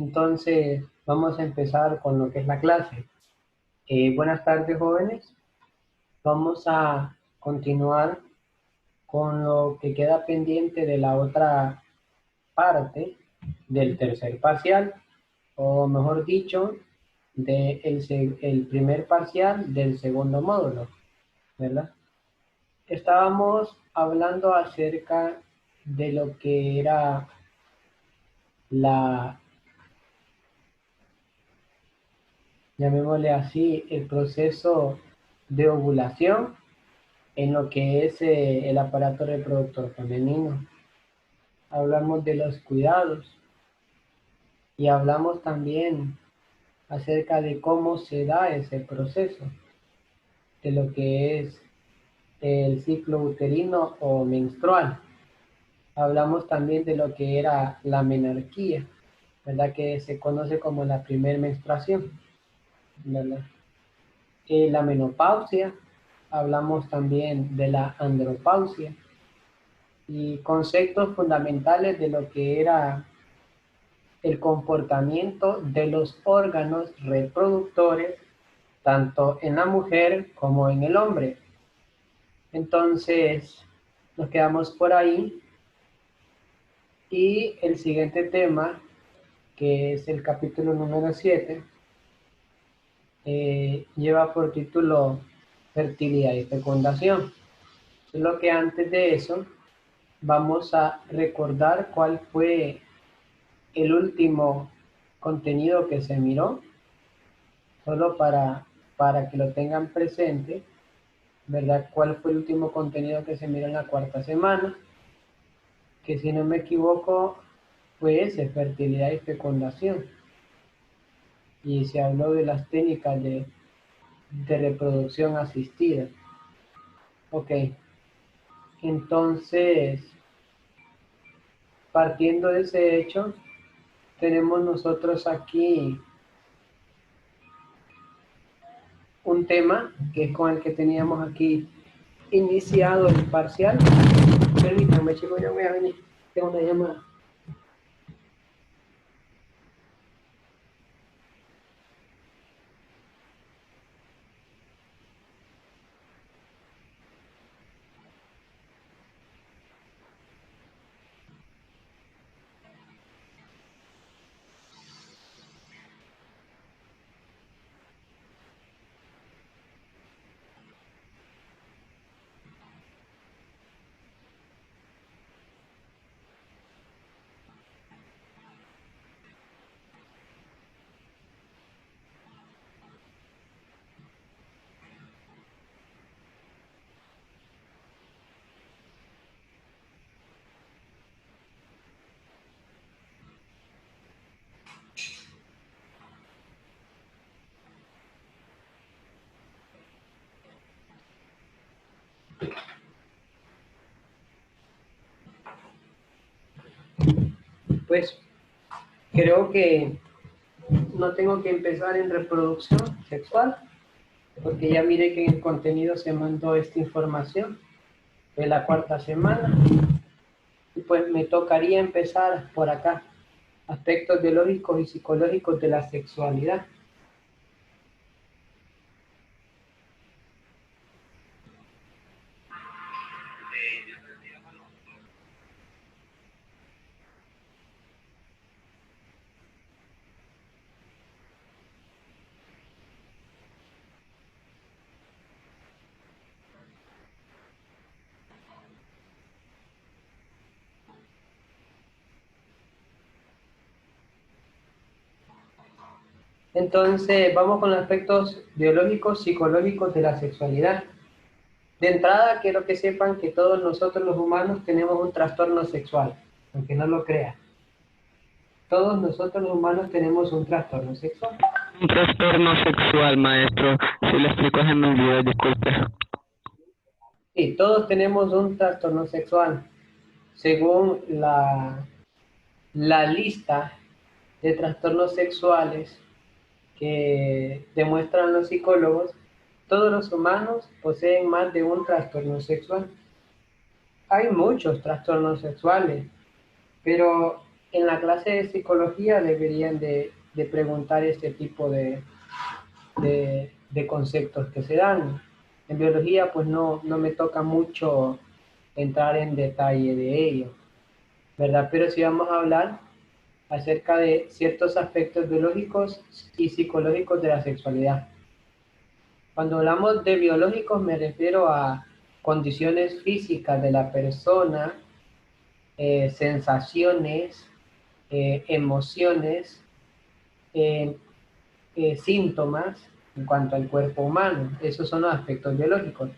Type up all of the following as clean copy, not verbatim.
Entonces, vamos a empezar con lo que es la clase. Buenas tardes, jóvenes. Vamos a continuar con lo que queda pendiente de la otra parte del tercer parcial, o mejor dicho, el primer parcial del segundo módulo, ¿verdad? Estábamos hablando acerca de lo que era la, llamémosle así, el proceso de ovulación en lo que es el aparato reproductor femenino. Hablamos de los cuidados y hablamos también acerca de cómo se da ese proceso, de lo que es el ciclo uterino o menstrual. Hablamos también de lo que era la menarquía, ¿verdad? Que se conoce como la primera menstruación, ¿verdad? La menopausia, hablamos también de la andropausia y conceptos fundamentales de lo que era el comportamiento de los órganos reproductores, tanto en la mujer como en el hombre. Entonces, nos quedamos por ahí. Y el siguiente tema, que es el capítulo número 7, lleva por título fertilidad y fecundación. Solo que antes de eso, vamos a recordar cuál fue el último contenido que se miró, solo para que lo tengan presente, ¿verdad? ¿Cuál fue el último contenido que se miró en la cuarta semana? Que si no me equivoco, fue ese, fertilidad y fecundación. Y se habló de las técnicas de reproducción asistida. Ok, entonces, partiendo de ese hecho, tenemos nosotros aquí un tema que es con el que teníamos aquí iniciado el parcial. Permítanme, chicos, ya voy a venir. Tengo una llamada. Pues creo que no tengo que empezar en reproducción sexual, porque ya miré que en el contenido se mandó esta información de la cuarta semana, y pues me tocaría empezar por acá, aspectos biológicos y psicológicos de la sexualidad. Entonces, vamos con los aspectos biológicos, psicológicos de la sexualidad. De entrada, quiero que sepan que todos nosotros los humanos tenemos un trastorno sexual, aunque no lo crean. Todos nosotros los humanos tenemos un trastorno sexual. Un trastorno sexual, maestro. Si lo explico se me olvidó, disculpe. Sí, todos tenemos un trastorno sexual. Según la lista de trastornos sexuales que demuestran los psicólogos, todos los humanos poseen más de un trastorno sexual. Hay muchos trastornos sexuales, pero en la clase de psicología deberían de preguntar este tipo de conceptos que se dan. En biología pues no me toca mucho entrar en detalle de ello, ¿verdad? Pero sí vamos a hablar acerca de ciertos aspectos biológicos y psicológicos de la sexualidad. Cuando hablamos de biológicos me refiero a condiciones físicas de la persona, sensaciones, emociones, eh, síntomas en cuanto al cuerpo humano. Esos son los aspectos biológicos.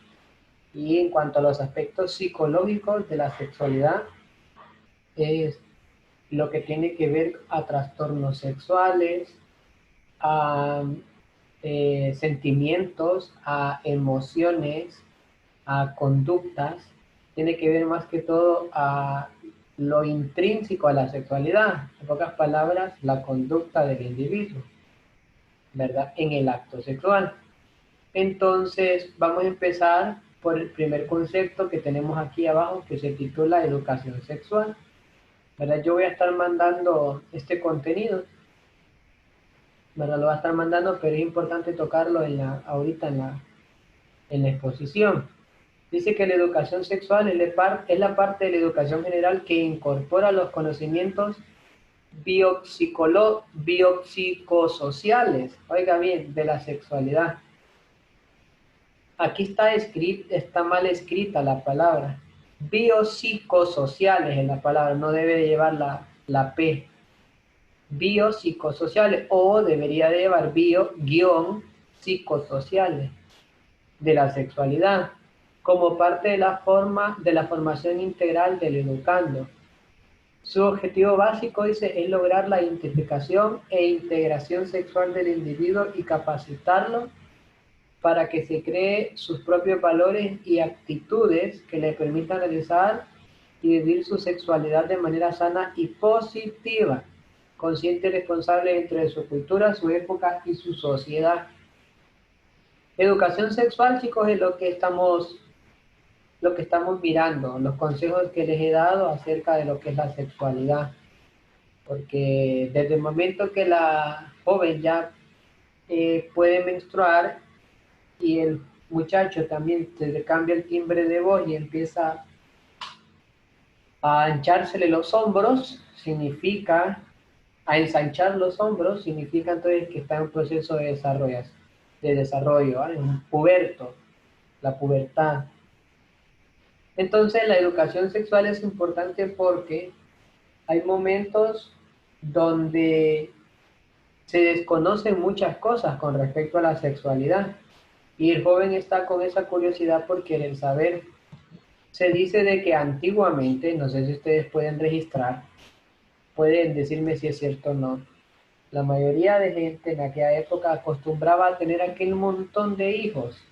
Y en cuanto a los aspectos psicológicos de la sexualidad, es lo que tiene que ver a trastornos sexuales, a sentimientos, a emociones, a conductas, tiene que ver más que todo a lo intrínseco a la sexualidad, en pocas palabras, la conducta del individuo, ¿verdad? En el acto sexual. Entonces, vamos a empezar por el primer concepto que tenemos aquí abajo, que se titula educación sexual, ¿verdad? Yo voy a estar mandando este contenido, ¿verdad? Lo voy a estar mandando, pero es importante tocarlo ahorita en la exposición. Dice que la educación sexual es la parte de la educación general que incorpora los conocimientos biopsicosociales, oiga bien, de la sexualidad. Aquí está mal escrita la palabra. Biopsicosociales es la palabra, no debe de llevar la P. Biopsicosociales, o debería de llevar bio-psicosociales de la sexualidad, como parte de la formación integral del educando. Su objetivo básico, dice, es lograr la identificación e integración sexual del individuo y capacitarlo para que se cree sus propios valores y actitudes que le permitan realizar y vivir su sexualidad de manera sana y positiva, consciente y responsable dentro de su cultura, su época y su sociedad. Educación sexual, chicos, es lo que estamos mirando, los consejos que les he dado acerca de lo que es la sexualidad. Porque desde el momento que la joven ya puede menstruar y el muchacho también se le cambia el timbre de voz y empieza a anchársele los hombros, a ensanchar los hombros, significa entonces que está en un proceso de desarrollo, ¿vale? Un puberto, la pubertad. Entonces la educación sexual es importante porque hay momentos donde se desconocen muchas cosas con respecto a la sexualidad y el joven está con esa curiosidad por querer saber. Se dice de que antiguamente, no sé si ustedes pueden registrar, pueden decirme si es cierto o no, la mayoría de gente en aquella época acostumbraba a tener aquel montón de hijos,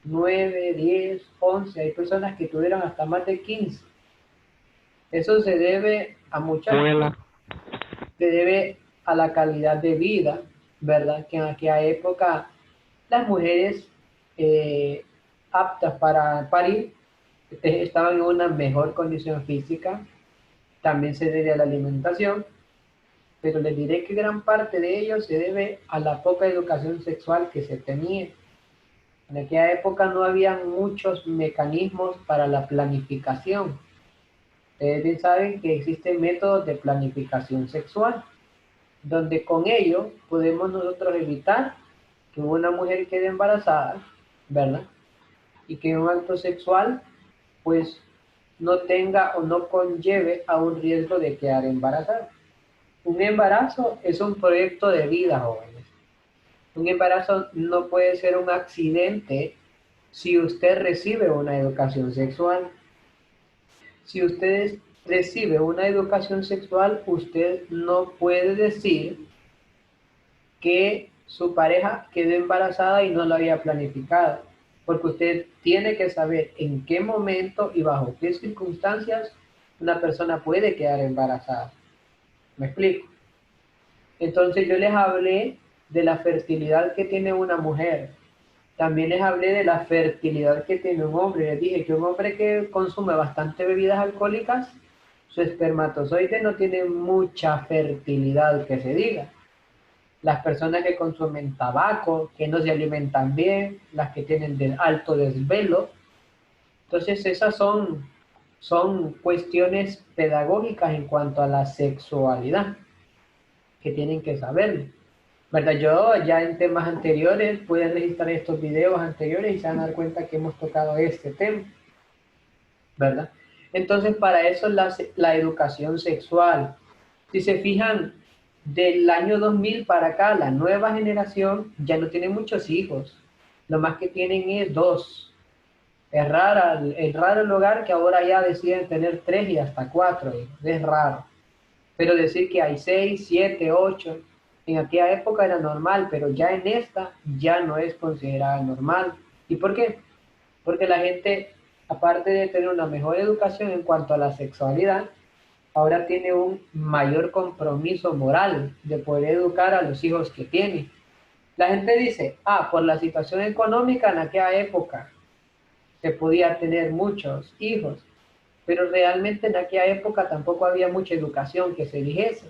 9, 10, 11, hay personas que tuvieron hasta más de 15. Eso se debe a muchas cosas, se debe a la calidad de vida, ¿verdad? Que en aquella época las mujeres eh, aptas para parir estaban en una mejor condición física, también se debe a la alimentación, pero les diré que gran parte de ello se debe a la poca educación sexual que se tenía. En aquella época no había muchos mecanismos para la planificación. Ustedes bien saben que existen métodos de planificación sexual, donde con ello podemos nosotros evitar que una mujer quede embarazada, ¿verdad? Y que un acto sexual, pues, no tenga o no conlleve a un riesgo de quedar embarazada. Un embarazo es un proyecto de vida, jóvenes. Un embarazo no puede ser un accidente si usted recibe una educación sexual. Si usted recibe una educación sexual, usted no puede decir que su pareja quedó embarazada y no lo había planificado, porque usted tiene que saber en qué momento y bajo qué circunstancias una persona puede quedar embarazada. ¿Me explico? Entonces yo les hablé de la fertilidad que tiene una mujer. También les hablé de la fertilidad que tiene un hombre. Les dije que un hombre que consume bastante bebidas alcohólicas, su espermatozoide no tiene mucha fertilidad que se diga. Las personas que consumen tabaco, que no se alimentan bien, las que tienen alto desvelo. Entonces esas son cuestiones pedagógicas en cuanto a la sexualidad que tienen que saber, ¿verdad? Yo ya en temas anteriores pueden registrar estos videos anteriores y se van a dar cuenta que hemos tocado este tema, ¿verdad? Entonces para eso la educación sexual. Si se fijan, del año 2000 para acá, la nueva generación ya no tiene muchos hijos. Lo más que tienen es 2. Es raro el hogar que ahora ya deciden tener 3 y hasta 4 hijos. Es raro. Pero decir que hay 6, 7, 8, en aquella época era normal, pero ya en esta ya no es considerada normal. ¿Y por qué? Porque la gente, aparte de tener una mejor educación en cuanto a la sexualidad, ahora tiene un mayor compromiso moral de poder educar a los hijos que tiene. La gente dice, por la situación económica en aquella época se podía tener muchos hijos, pero realmente en aquella época tampoco había mucha educación que se dijese.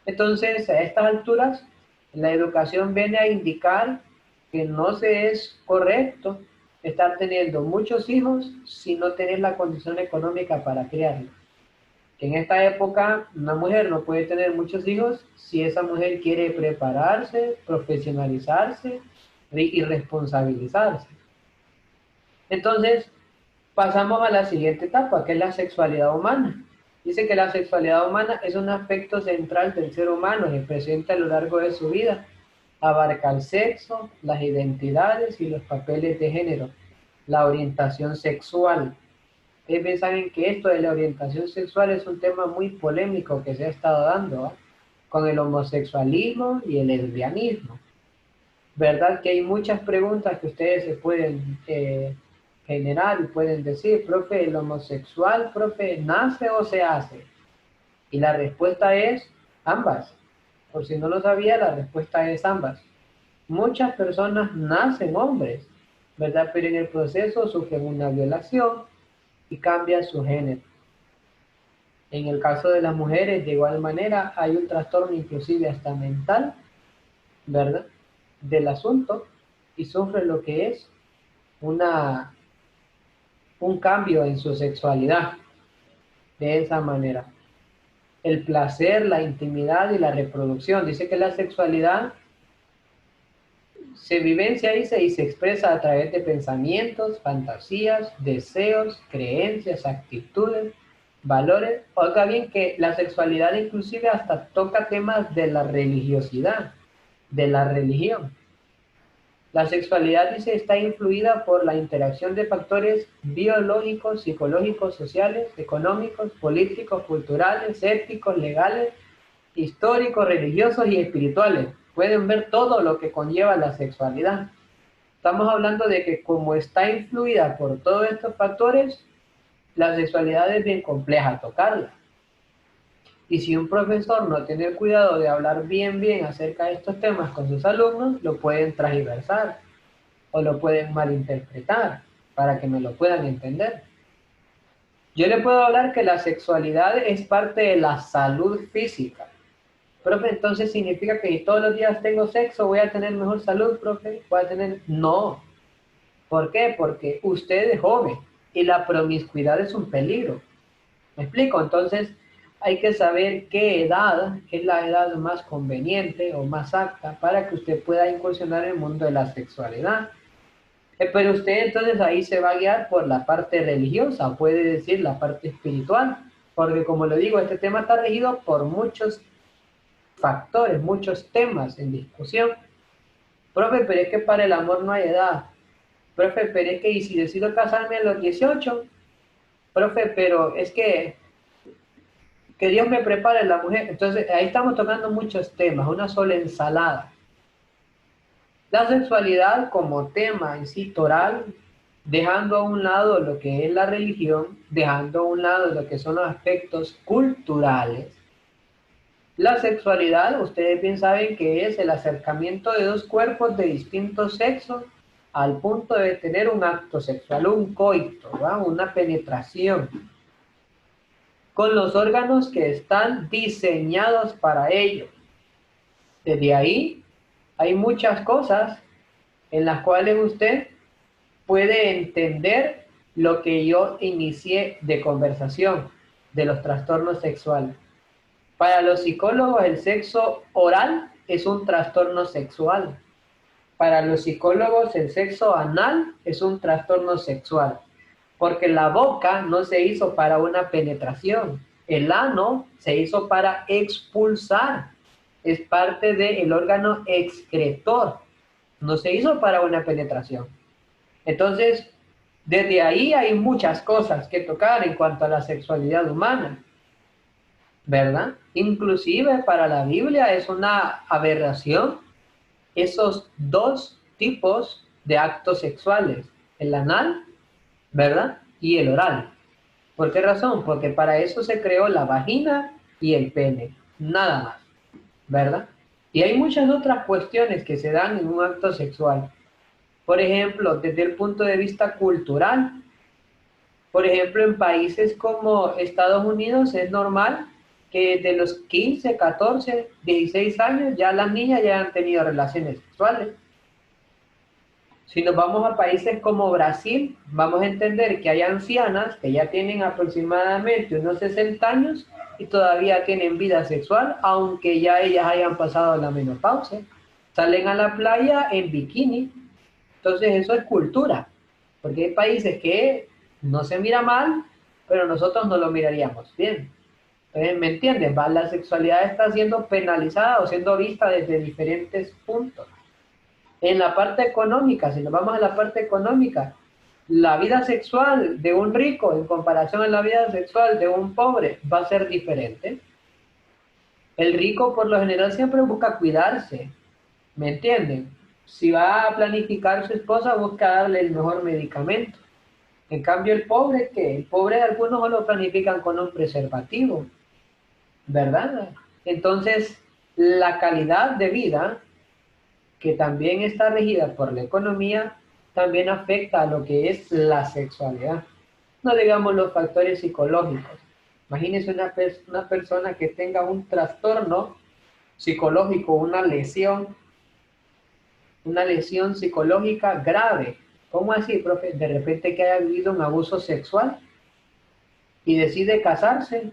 Entonces, a estas alturas, la educación viene a indicar que no se es correcto estar teniendo muchos hijos si no tener la condición económica para criarlos. Que en esta época una mujer no puede tener muchos hijos si esa mujer quiere prepararse, profesionalizarse y responsabilizarse. Entonces, pasamos a la siguiente etapa, que es la sexualidad humana. Dice que la sexualidad humana es un aspecto central del ser humano que presenta a lo largo de su vida. Abarca el sexo, las identidades y los papeles de género, la orientación sexual. Ustedes bien saben que esto de la orientación sexual es un tema muy polémico que se ha estado dando, ¿eh? Con el homosexualismo y el lesbianismo. ¿Verdad que hay muchas preguntas que ustedes se pueden generar y pueden decir, profe, el homosexual, profe, nace o se hace? Y la respuesta es ambas. Por si no lo sabía, la respuesta es ambas. Muchas personas nacen hombres, ¿verdad? Pero en el proceso sufren una violación y cambian su género. En el caso de las mujeres, de igual manera, hay un trastorno inclusive hasta mental, ¿verdad? Del asunto y sufren lo que es un cambio en su sexualidad de esa manera. El placer, la intimidad y la reproducción. Dice que la sexualidad se vivencia y se expresa a través de pensamientos, fantasías, deseos, creencias, actitudes, valores. Oiga bien que la sexualidad inclusive hasta toca temas de la religiosidad, de la religión. La sexualidad, dice, está influida por la interacción de factores biológicos, psicológicos, sociales, económicos, políticos, culturales, éticos, legales, históricos, religiosos y espirituales. Pueden ver todo lo que conlleva la sexualidad. Estamos hablando de que como está influida por todos estos factores, la sexualidad es bien compleja tocarla. Y si un profesor no tiene el cuidado de hablar bien acerca de estos temas con sus alumnos, lo pueden transversar o lo pueden malinterpretar para que me lo puedan entender. Yo le puedo hablar que la sexualidad es parte de la salud física. Profe, entonces significa que si todos los días tengo sexo voy a tener mejor salud, profe. Voy a tener... No. ¿Por qué? Porque usted es joven y la promiscuidad es un peligro. ¿Me explico? Entonces hay que saber qué edad es la edad más conveniente o más apta para que usted pueda incursionar en el mundo de la sexualidad. Pero usted entonces ahí se va a guiar por la parte religiosa, puede decir la parte espiritual, porque como le digo, este tema está regido por muchos factores, muchos temas en discusión. Profe, pero es que para el amor no hay edad. Profe, pero es que y si decido casarme a los 18, profe, pero es que Dios me prepare la mujer. Entonces ahí estamos tocando muchos temas, una sola ensalada. La sexualidad como tema en sí toral, dejando a un lado lo que es la religión, dejando a un lado lo que son los aspectos culturales. La sexualidad, ustedes bien saben que es el acercamiento de dos cuerpos de distintos sexos al punto de tener un acto sexual, un coito, ¿verdad? Una penetración. con los órganos que están diseñados para ello. Desde ahí hay muchas cosas en las cuales usted puede entender lo que yo inicié de conversación de los trastornos sexuales. Para los psicólogos, el sexo oral es un trastorno sexual. Para los psicólogos, el sexo anal es un trastorno sexual, porque la boca no se hizo para una penetración. El ano se hizo para expulsar. Es parte del órgano excretor. No se hizo para una penetración. Entonces, desde ahí hay muchas cosas que tocar en cuanto a la sexualidad humana, ¿verdad? Inclusive para la Biblia es una aberración esos dos tipos de actos sexuales, el anal, ¿verdad? Y el oral. ¿Por qué razón? Porque para eso se creó la vagina y el pene, nada más, ¿verdad? Y hay muchas otras cuestiones que se dan en un acto sexual. Por ejemplo, desde el punto de vista cultural, por ejemplo, en países como Estados Unidos es normal que de los 15, 14, 16 años ya las niñas ya han tenido relaciones sexuales. Si nos vamos a países como Brasil, vamos a entender que hay ancianas que ya tienen aproximadamente unos 60 años y todavía tienen vida sexual, aunque ya ellas hayan pasado la menopausia. Salen a la playa en bikini. Entonces eso es cultura, porque hay países que no se mira mal, pero nosotros no lo miraríamos bien. Entonces, ¿me entiendes? La sexualidad está siendo penalizada o siendo vista desde diferentes puntos. En la parte económica, si nos vamos a la parte económica, la vida sexual de un rico en comparación a la vida sexual de un pobre va a ser diferente. El rico por lo general siempre busca cuidarse, ¿me entienden? Si va a planificar su esposa, busca darle el mejor medicamento. En cambio, el pobre, ¿qué? El pobre algunos lo planifican con un preservativo, ¿verdad? Entonces, la calidad de vida que también está regida por la economía, también afecta a lo que es la sexualidad. No digamos los factores psicológicos. Imagínense una persona que tenga un trastorno psicológico, una lesión psicológica grave. ¿Cómo así, profe? De repente que haya vivido un abuso sexual y decide casarse.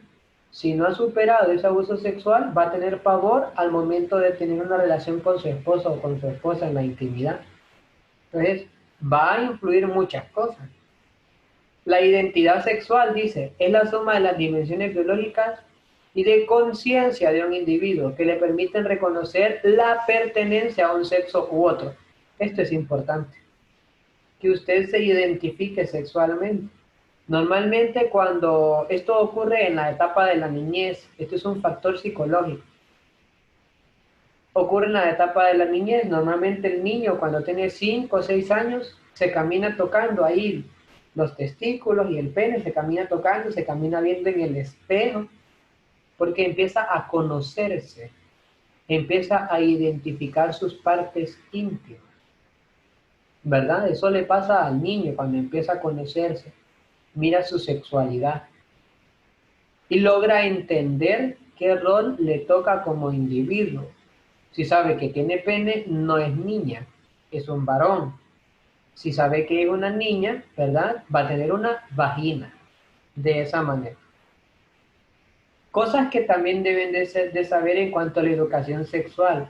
Si no ha superado ese abuso sexual, va a tener pavor al momento de tener una relación con su esposo o con su esposa en la intimidad. Entonces, va a influir muchas cosas. La identidad sexual, dice, es la suma de las dimensiones biológicas y de conciencia de un individuo que le permiten reconocer la pertenencia a un sexo u otro. Esto es importante, que usted se identifique sexualmente. Normalmente cuando esto ocurre en la etapa de la niñez, esto es un factor psicológico. Ocurre en la etapa de la niñez, normalmente el niño cuando tiene 5 o 6 años se camina tocando ahí los testículos y el pene, se camina tocando, se camina viendo en el espejo, porque empieza a conocerse, empieza a identificar sus partes íntimas, ¿verdad? Eso le pasa al niño cuando empieza a conocerse, mira su sexualidad y logra entender qué rol le toca como individuo. Si sabe que tiene pene, no es niña, es un varón. Si sabe que es una niña, ¿verdad? Va a tener una vagina, de esa manera. Cosas que también deben de saber en cuanto a la educación sexual.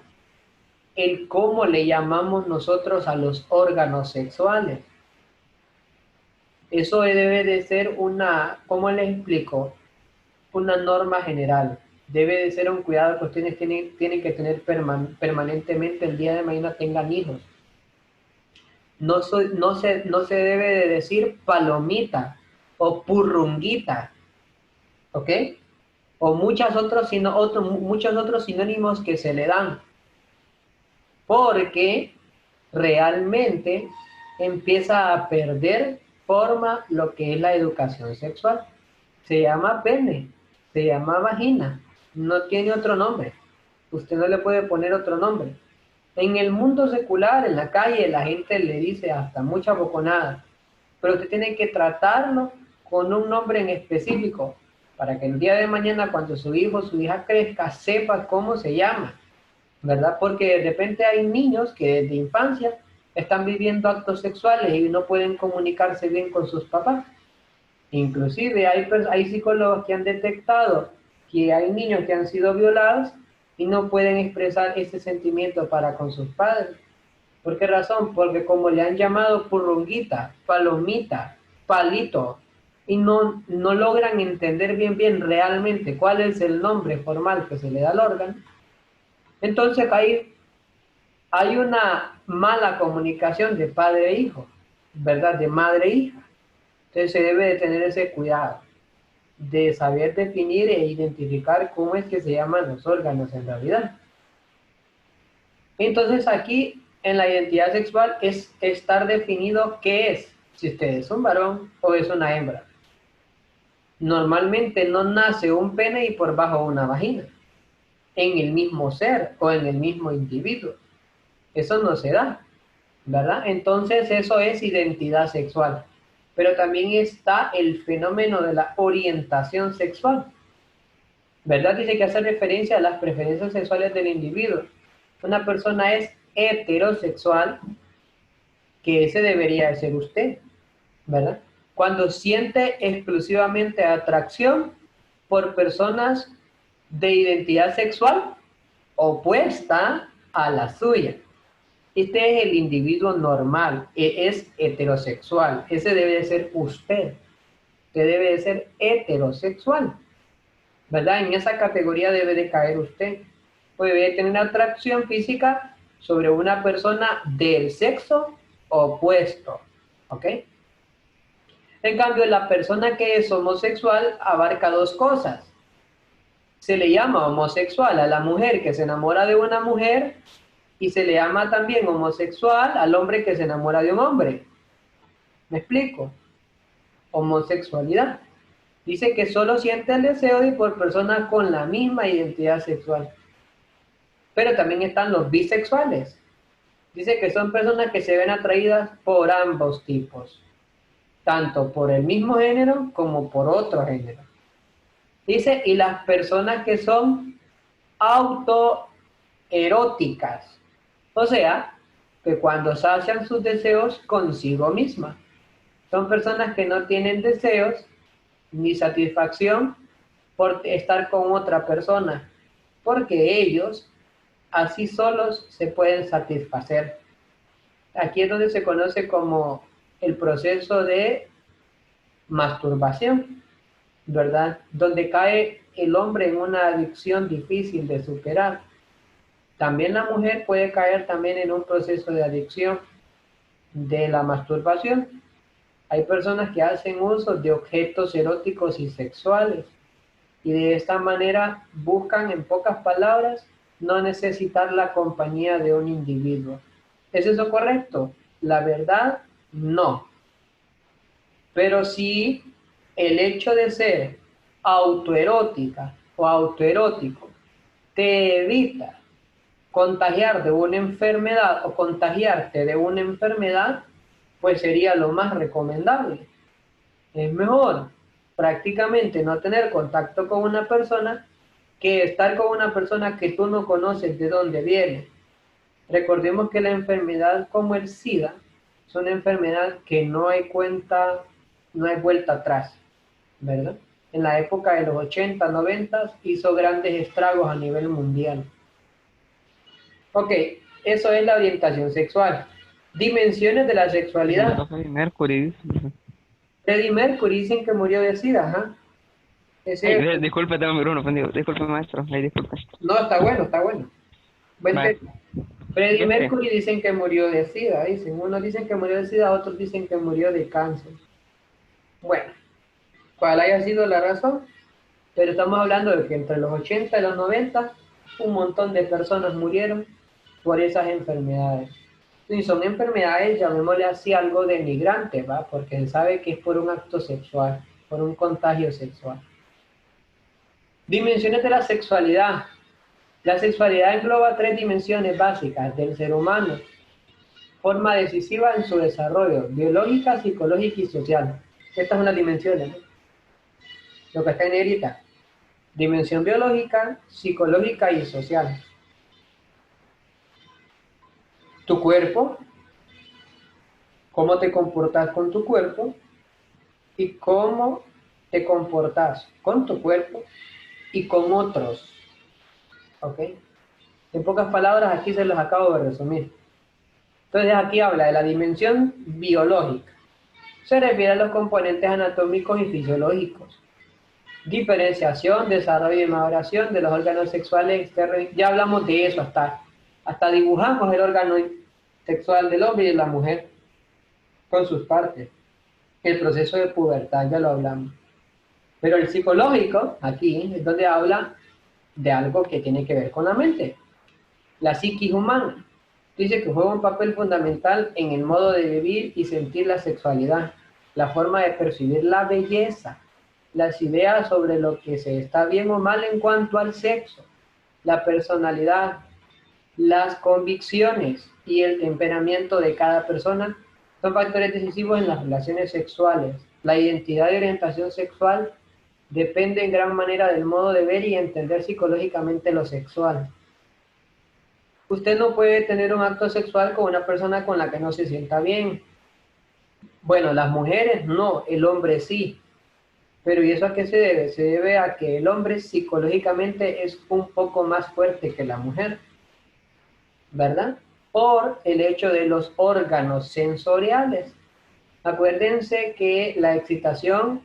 El cómo le llamamos nosotros a los órganos sexuales. Eso debe de ser una, ¿cómo les explico? Una norma general. Debe de ser un cuidado que ustedes tienen que tener permanentemente el día de mañana tengan hijos. No se debe de decir palomita o purrunguita, ¿ok? O muchos otros sinónimos que se le dan, porque realmente empieza a perder forma lo que es la educación sexual. Se llama pene, se llama vagina, no tiene otro nombre. Usted no le puede poner otro nombre. En el mundo secular, en la calle, la gente le dice hasta mucha boconada, pero usted tiene que tratarlo con un nombre en específico. para que el día de mañana cuando su hijo o su hija crezca sepa cómo se llama, ¿verdad? Porque de repente hay niños que desde infancia están viviendo actos sexuales y no pueden comunicarse bien con sus papás. Inclusive hay psicólogos que han detectado que hay niños que han sido violados y no pueden expresar ese sentimiento para con sus padres. ¿Por qué razón? Porque como le han llamado purrunguita, palomita, palito, y no logran entender bien realmente cuál es el nombre formal que se le da al órgano, entonces hay una mala comunicación de padre e hijo, ¿verdad? De madre e hija. Entonces se debe de tener ese cuidado de saber definir e identificar cómo es que se llaman los órganos en realidad. Entonces aquí en la identidad sexual es estar definido qué es, si usted es un varón o es una hembra. Normalmente no nace un pene y por bajo una vagina, en el mismo ser o en el mismo individuo. Eso no se da, ¿verdad? Entonces eso es identidad sexual. Pero también está el fenómeno de la orientación sexual, ¿verdad? Dice que hace referencia a las preferencias sexuales del individuo. Una persona es heterosexual, que ese debería de ser usted, ¿verdad? Cuando siente exclusivamente atracción por personas de identidad sexual opuesta a la suya. Este es el individuo normal, es heterosexual. Ese debe de ser usted. Usted debe de ser heterosexual, ¿verdad? En esa categoría debe de caer usted. Puede tener atracción física sobre una persona del sexo opuesto, ¿ok? En cambio, la persona que es homosexual abarca dos cosas. Se le llama homosexual a la mujer que se enamora de una mujer y se le llama también homosexual al hombre que se enamora de un hombre. ¿Me explico? Homosexualidad. Dice que solo siente el deseo y por personas con la misma identidad sexual. Pero también están los bisexuales. Dice que son personas que se ven atraídas por ambos tipos, tanto por el mismo género como por otro género. Dice, y las personas que son autoeróticas, o sea, que cuando sacian sus deseos consigo misma. Son personas que no tienen deseos ni satisfacción por estar con otra persona, porque ellos así solos se pueden satisfacer. Aquí es donde se conoce como el proceso de masturbación, ¿verdad? Donde cae el hombre en una adicción difícil de superar. También la mujer puede caer también en un proceso de adicción de la masturbación. Hay personas que hacen uso de objetos eróticos y sexuales y de esta manera buscan, en pocas palabras, no necesitar la compañía de un individuo. ¿Es eso correcto? La verdad, no. Pero sí, el hecho de ser autoerótica o autoerótico te evita contagiar de una enfermedad o contagiarte de una enfermedad, pues sería lo más recomendable. Es mejor prácticamente no tener contacto con una persona que estar con una persona que tú no conoces de dónde viene. Recordemos que la enfermedad como el SIDA es una enfermedad que no hay vuelta atrás, ¿verdad? En la época de los 80, 90 hizo grandes estragos a nivel mundial. Ok, eso es la orientación sexual. Dimensiones de la sexualidad. Freddie Mercury. Freddie Mercury dicen que murió de SIDA, ajá. Ese, Disculpe, tengo mi Bruno, ofendido. Disculpe, maestro. Disculpe. no, está bueno, está bueno. Vale. Freddie ¿Qué sé? Mercury dicen que murió de SIDA, dicen. Unos dicen que murió de SIDA, otros dicen que murió de cáncer. Bueno, cuál haya sido la razón, pero estamos hablando de que entre los 80 y los 90 un montón de personas murieron por esas enfermedades. Y son enfermedades, llamémosle así, algo denigrantes, ¿va? Porque se sabe que es por un acto sexual, por un contagio sexual. Dimensiones de la sexualidad. La sexualidad engloba tres dimensiones básicas del ser humano, forma decisiva en su desarrollo, biológica, psicológica y social. Estas son las dimensiones, ¿no? lo que está en negrita. Dimensión biológica, psicológica y social. Tu cuerpo, cómo te comportas con tu cuerpo y cómo te comportas con tu cuerpo y con otros. ¿Ok? En pocas palabras, aquí se los acabo de resumir. Entonces aquí habla de la dimensión biológica. Se refiere a los componentes anatómicos y fisiológicos. Diferenciación, desarrollo y maduración de los órganos sexuales externos. Ya hablamos de eso, hasta dibujamos el órgano sexual del hombre y de la mujer con sus partes. El proceso de pubertad, ya lo hablamos. Pero el psicológico, aquí, es donde habla de algo que tiene que ver con la mente. La psiquis humana. Dice que juega un papel fundamental en el modo de vivir y sentir la sexualidad, la forma de percibir la belleza, las ideas sobre lo que se está bien o mal en cuanto al sexo, la personalidad, las convicciones y el temperamento de cada persona son factores decisivos en las relaciones sexuales. La identidad y orientación sexual depende en gran manera del modo de ver y entender psicológicamente lo sexual. Usted no puede tener un acto sexual con una persona con la que no se sienta bien. Bueno, las mujeres no, el hombre sí. Pero ¿y eso a qué se debe? Se debe a que el hombre psicológicamente es un poco más fuerte que la mujer, ¿verdad? Por el hecho de los órganos sensoriales. Acuérdense que la excitación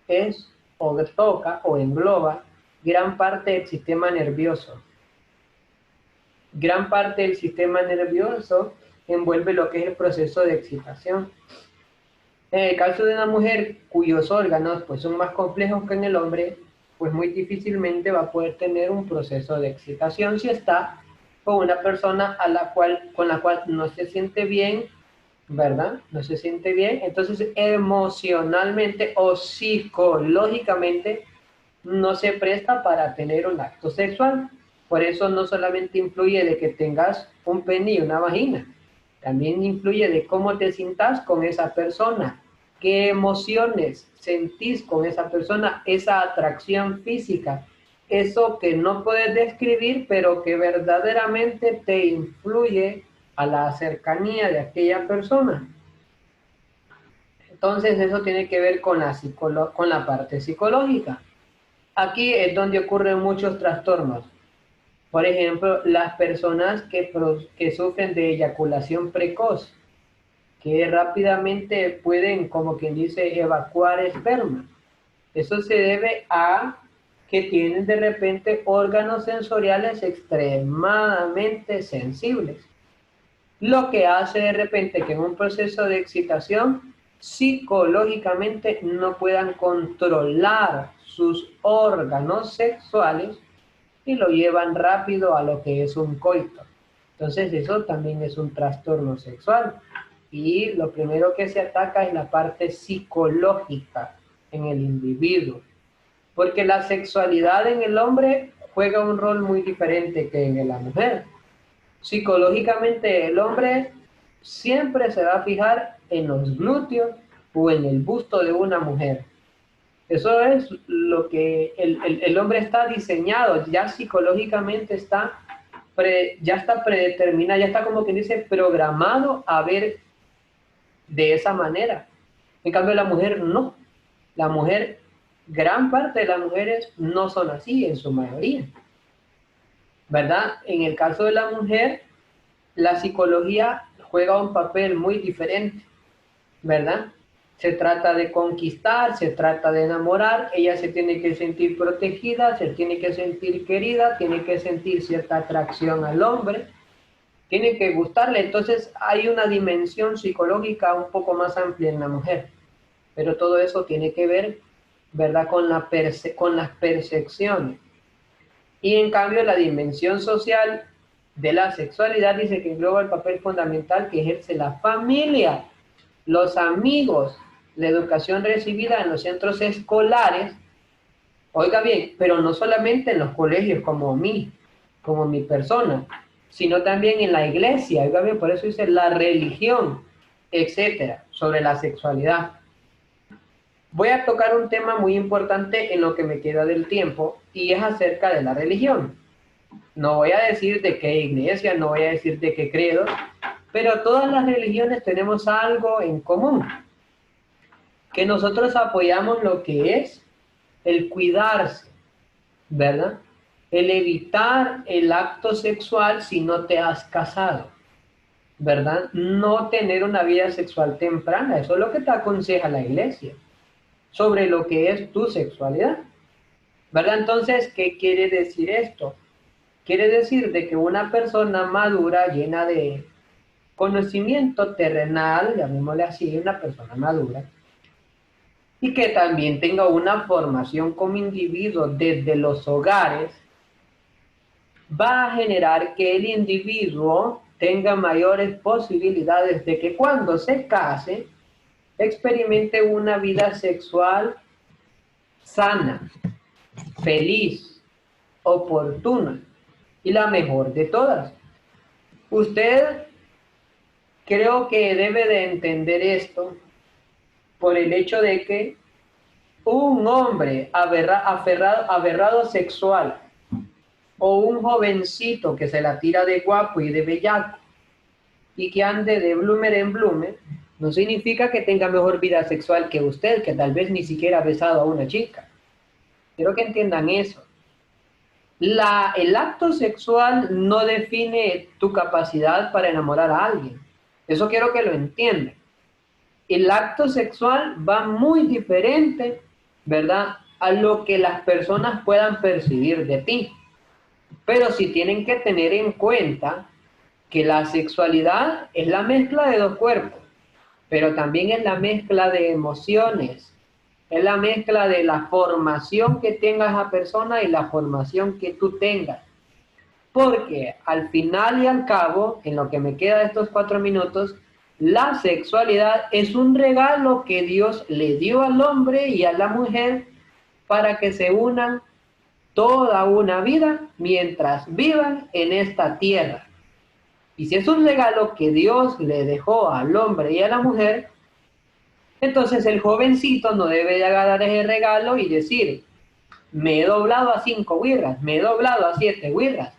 es o toca o engloba gran parte del sistema nervioso. Gran parte del sistema nervioso envuelve lo que es el proceso de excitación. En el caso de una mujer cuyos órganos pues, son más complejos que en el hombre, pues muy difícilmente va a poder tener un proceso de excitación si está con una persona con la cual no se siente bien, ¿verdad? No se siente bien, entonces emocionalmente o psicológicamente no se presta para tener un acto sexual. Por eso no solamente influye de que tengas un pene y una vagina, también influye de cómo te sientas con esa persona, qué emociones sentís con esa persona, esa atracción física, eso que no puedes describir, pero que verdaderamente te influye a la cercanía de aquella persona. Entonces eso tiene que ver con la parte psicológica. Aquí es donde ocurren muchos trastornos. Por ejemplo, las personas que sufren de eyaculación precoz, que rápidamente pueden, como quien dice, evacuar esperma. Eso se debe a que tienen de repente órganos sensoriales extremadamente sensibles. Lo que hace de repente que en un proceso de excitación psicológicamente no puedan controlar sus órganos sexuales y lo llevan rápido a lo que es un coito. Entonces eso también es un trastorno sexual. Y lo primero que se ataca es la parte psicológica en el individuo. Porque la sexualidad en el hombre juega un rol muy diferente que en la mujer. Psicológicamente el hombre siempre se va a fijar en los glúteos o en el busto de una mujer. Eso es lo que el hombre está diseñado, ya psicológicamente ya está predeterminado, ya está como quien dice programado a ver de esa manera. En cambio la mujer no. La mujer, gran parte de las mujeres no son así en su mayoría. ¿Verdad? En el caso de la mujer, la psicología juega un papel muy diferente, ¿verdad? Se trata de conquistar, se trata de enamorar, ella se tiene que sentir protegida, se tiene que sentir querida, tiene que sentir cierta atracción al hombre, tiene que gustarle. Entonces hay una dimensión psicológica un poco más amplia en la mujer, pero todo eso tiene que ver, ¿verdad?, con las percepciones. Y en cambio la dimensión social de la sexualidad dice que engloba el papel fundamental que ejerce la familia, los amigos, la educación recibida en los centros escolares, oiga bien, pero no solamente en los colegios como mi persona, sino también en la iglesia, oiga bien, por eso dice la religión, etcétera, sobre la sexualidad. Voy a tocar un tema muy importante en lo que me queda del tiempo y es acerca de la religión. No voy a decir de qué iglesia, no voy a decir de qué credo, pero todas las religiones tenemos algo en común, que nosotros apoyamos lo que es el cuidarse, ¿verdad? El evitar el acto sexual si no te has casado, ¿verdad? No tener una vida sexual temprana, eso es lo que te aconseja la iglesia sobre lo que es tu sexualidad, ¿verdad? Entonces, ¿qué quiere decir esto? Quiere decir de que una persona madura, llena de conocimiento terrenal, llamémosle así, una persona madura, y que también tenga una formación como individuo desde los hogares, va a generar que el individuo tenga mayores posibilidades de que cuando se case, experimente una vida sexual sana, feliz, oportuna y la mejor de todas. Usted creo que debe de entender esto por el hecho de que un hombre aferrado sexual o un jovencito que se la tira de guapo y de bellaco y que ande de bloomer en bloomer, no significa que tenga mejor vida sexual que usted, que tal vez ni siquiera ha besado a una chica. Quiero que entiendan eso. El acto sexual no define tu capacidad para enamorar a alguien. Eso quiero que lo entiendan. El acto sexual va muy diferente, ¿verdad?, a lo que las personas puedan percibir de ti. Pero sí tienen que tener en cuenta que la sexualidad es la mezcla de dos cuerpos, pero también es la mezcla de emociones, es la mezcla de la formación que tenga esa persona y la formación que tú tengas. Porque al final y al cabo, en lo que me queda de estos 4 minutos, la sexualidad es un regalo que Dios le dio al hombre y a la mujer para que se unan toda una vida mientras vivan en esta tierra. Y si es un regalo que Dios le dejó al hombre y a la mujer, entonces el jovencito no debe de agarrar ese regalo y decir, me he doblado a 5 birras, me he doblado a 7 birras,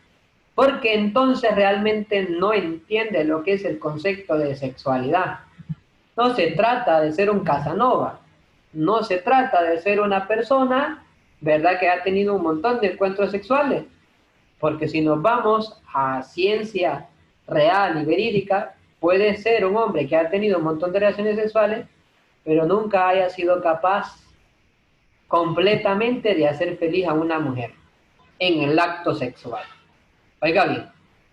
porque entonces realmente no entiende lo que es el concepto de sexualidad. No se trata de ser un Casanova, no se trata de ser una persona, ¿verdad?, que ha tenido un montón de encuentros sexuales, porque si nos vamos a ciencia real y verídica, puede ser un hombre que ha tenido un montón de relaciones sexuales, pero nunca haya sido capaz completamente de hacer feliz a una mujer en el acto sexual. Oiga bien,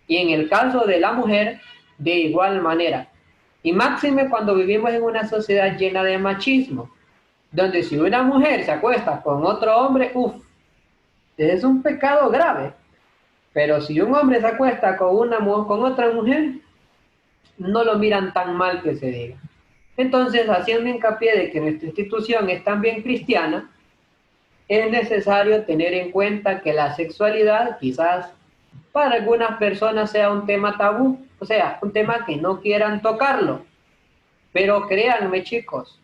y en el caso de la mujer, de igual manera. Y máxime cuando vivimos en una sociedad llena de machismo, donde si una mujer se acuesta con otro hombre, es un pecado grave. Pero si un hombre se acuesta con otra mujer, no lo miran tan mal que se diga. Entonces, haciendo hincapié de que nuestra institución es también cristiana, es necesario tener en cuenta que la sexualidad quizás para algunas personas sea un tema tabú, o sea, un tema que no quieran tocarlo. Pero créanme, chicos,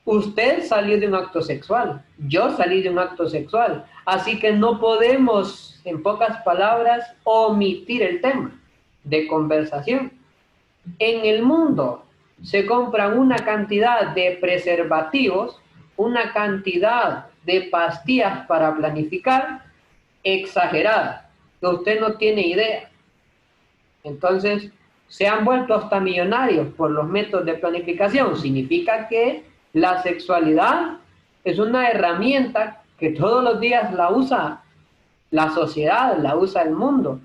usted salió de un acto sexual, yo salí de un acto sexual, así que no podemos, en pocas palabras, omitir el tema de conversación. En el mundo se compran una cantidad de preservativos, una cantidad de pastillas para planificar exagerada, que usted no tiene idea. Entonces, se han vuelto hasta millonarios por los métodos de planificación. Significa que la sexualidad es una herramienta que todos los días la usa la sociedad, la usa el mundo.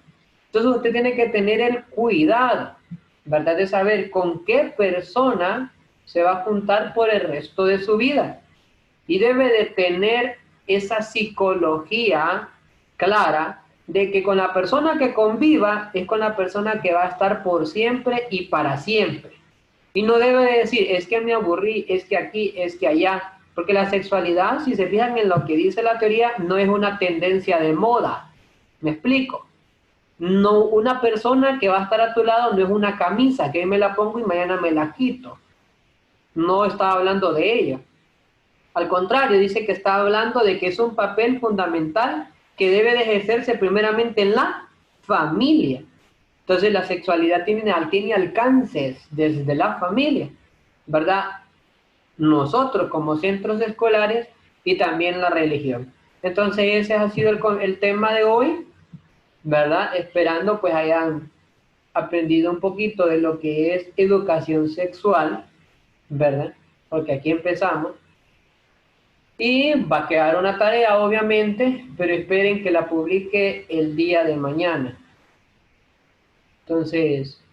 Entonces usted tiene que tener el cuidado, ¿verdad?, de saber con qué persona se va a juntar por el resto de su vida. Y debe de tener esa psicología clara de que con la persona que conviva es con la persona que va a estar por siempre y para siempre. Y no debe de decir, es que me aburrí, es que aquí, es que allá. Porque la sexualidad, si se fijan en lo que dice la teoría, no es una tendencia de moda. ¿Me explico? No, una persona que va a estar a tu lado no es una camisa que hoy me la pongo y mañana me la quito. No estaba hablando de ella. Al contrario, dice que está hablando de que es un papel fundamental que debe de ejercerse primeramente en la familia. Entonces la sexualidad tiene alcances desde la familia, ¿verdad? Nosotros como centros escolares y también la religión. Entonces ese ha sido el tema de hoy, ¿verdad? Esperando pues hayan aprendido un poquito de lo que es educación sexual, ¿verdad? Porque aquí empezamos. Y va a quedar una tarea, obviamente, pero esperen que la publique el día de mañana. Entonces,